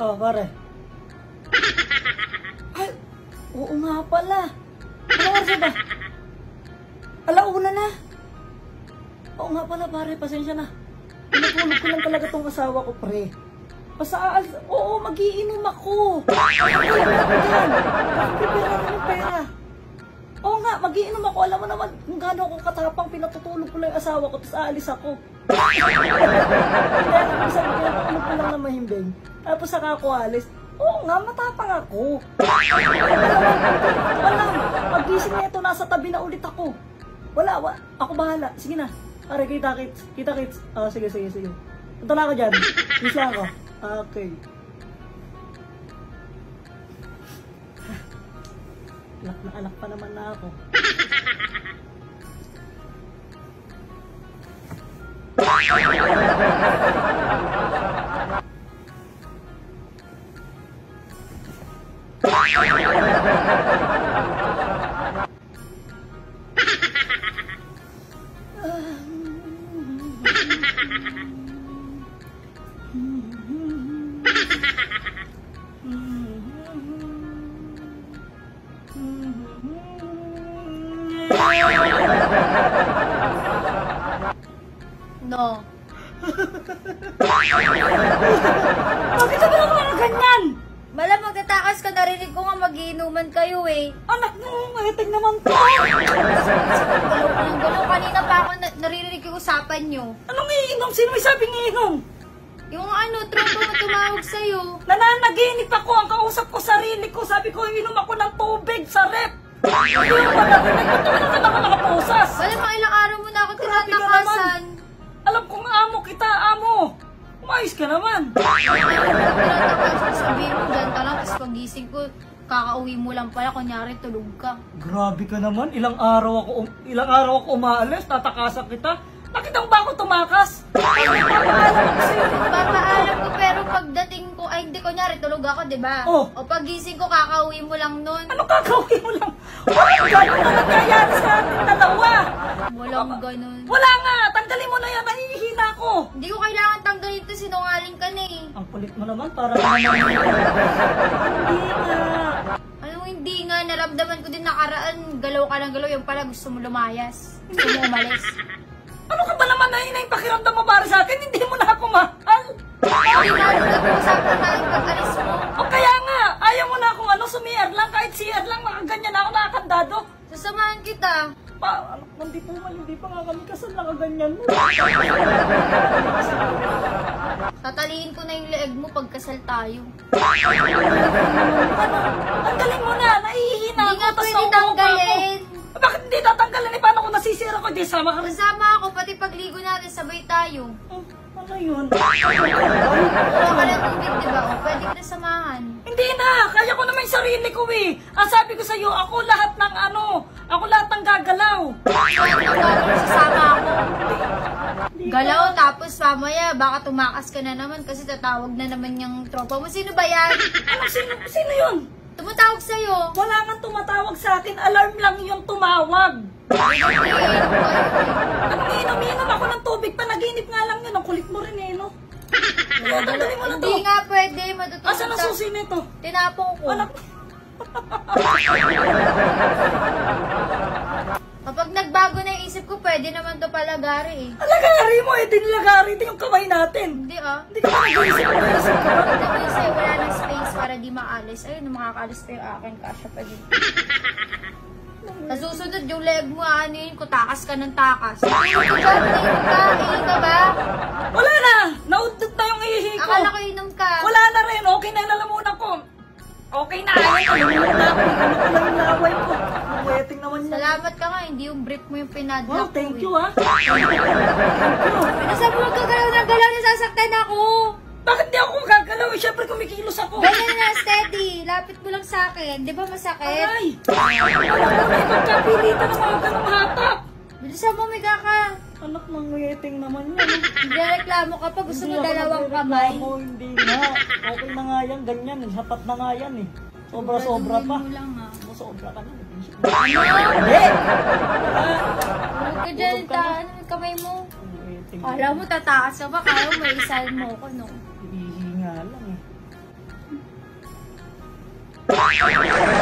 Oh, pare. Ay, oo nga pala. Ano oras ba? Alauna na. Oo nga pala, pare. Pasensya na. Pinatulog ko lang talaga tong asawa ko, pre. Basta, oo, magiinom ako. Prepare ako ng pera. Oo nga, magiinom ako. Alam mo naman kung gaano ako katapang, pinatutulog ko lang yung asawa ko, tapos aalis ako. Kaya sabi ko, pinatulog ko lang na mahimbing. Tapos saka ako alis. Oo nga, matapang ako. Wala, pag-gising na ito, nasa tabi na ulit ako. Wala, ako bahala. Sige na. Pare, kita-kits. Kita-kits. Sige. Punta na ako dyan. Miss lang ako. Okay. Anak na anak pa naman na ako. No. Bakit sabi ako na ganyan? Malam, magtatakas ka, narinig ko nga magiinuman kayo eh. Anak mo, mahitig naman to. Galaw. Kanina pa ako naririnig yung usapan nyo. Anong iinom? Sino may sabing iinom? Yung tropa mo tumawag sa'yo. Nananaginip ako, ang kausap ko sarili ko. Sabi ko, inom ako ng tubig sa rep. Hindi yung pagkatinig. Ba't naman ako nakapusas? Malam, mga ilang araw mo na ako Grabe ka tinatakasan. Alam kong amo kita, amo. Umayos ka naman. Tinatakasan, sabihin mo dyan ka lang, tapos pagising ko, kakauwi mo lang pala, kunyari tulog ka. Grabe ka naman. Ilang araw ako umaalis, tatakasan kita. Nakita mo ba ako tumakas? Papaalam ako sa'yo. Papaalam ko, pero pagdating ko, ay hindi, kunyari tulog ako, diba? Oh. O pagising ko, kakauwi mo lang nun. Ano kakawin mo lang? Walang gano'n na nangyayari sa ating dalawa. Walang ganun. Wala nga. Tanggalin mo na yan. Nahihina ako. Hindi ko kailangan tanggalin ito, sinungaling ka na eh. Ang kulit mo naman. Para naman. Hindi nga. Anong hindi nga, naramdaman ko din nakaraan, galaw ka ng galaw, yung pala gusto mo lumayas. Gusto mo umalis. Ano ka ba naman na yung pakiramdam mo para sa akin? Hindi mo na ako mahal. Hindi nga, nag-uusapan natin pag-alis mo. O kaya nga, ayaw mo na akong sumiyar lang. Kahit siyar lang, nakaganyan ako, nakakandado. Sasamahan kita. Hindi pa nga kami kasal, nakaganyan mo. Tataliin ko na yung leeg mo pagkasal tayo. Tanggalin mo na, nahihina Hindi ako. nga tas pwede nauupo ako. tanggalin. Bakit hindi tatanggalin? Paano kung nasisira ko? Di sama ka rin. Kasama ako, pati pagligo natin, sabay tayo. Ano yun? Wala ka ng tubig, diba? O, pwede kita samahan. Hindi na! Kaya ko naman yung sarili ko eh. Ang sabi ko sa'yo, ako lahat ng ako lahat ng gagalaw. Sasama ako. Galaw, tapos mamaya, baka tumakas ka na naman kasi tatawag na naman yung tropa mo. Sino ba yan? Sino yun? Tumatawag sa'yo. Wala kang tumatawag sa akin. Alarm lang yung tumawag. Anong inom ako ng tubig? Panaginip nga lang yun. Ang kulit mo rin eh, no? Tanggalin mo na to. Hindi nga pwede, matutulog. Asan ang susi nito? Tinapong ko. Anak. Kapag nagbago na yung isip ko, pwede naman to palagari eh. Alagari mo eh. Dinilagari. Ito yung kamay natin. Hindi ah. Hindi ka pa nag-iisip mo. Nag-iisip ka ba? Ito mo sa'yo, wala nang space para di maalis. Ayun, makakaalis pa yung akin, kasya pa din. Sa susunod yung leg mo, ano yun, kutakas ka ng takas. Inom ka ba? Wala na! Naudot na yung ihi ko. Akala ko inom ka. Wala na rin. Okay na, lalamunan ko. Okay na. Lalamunan na ako. Ano ko lang yung laway ko. Weting naman yan. Salamat ka nga, hindi yung brief mo yung pinadlock Wow, ko thank eh. you ha. Thank you. Nasabi mo gagalaw ng galaw, nasasaktan ako. Bakit di ako gagalaw? Siyempre kumikilos ako. Ganyan na, steady. Lapit mo lang sa akin. Di ba masakit? Aray! Alam mo na ipagkapilitan ng mga ganong hatak. Bilisan mo, miga ka. Anak ng weting naman yan. Nagreklamo ka pa, gusto mo Hindi ako dalawang kamay. nagreklamo, Hindi na. Okay na nga yan, ganyan. Sapat na nga yan eh. Sobra-sobra pa. Gagawin mo lang ha. Sobra ka na. Ano? Hindi! Huwag ka dyan, ano yung kamay mo? Alam mo, tataas ka ba? Kaya mo, isalin mo ko, no? Ihi nga lang eh. Ano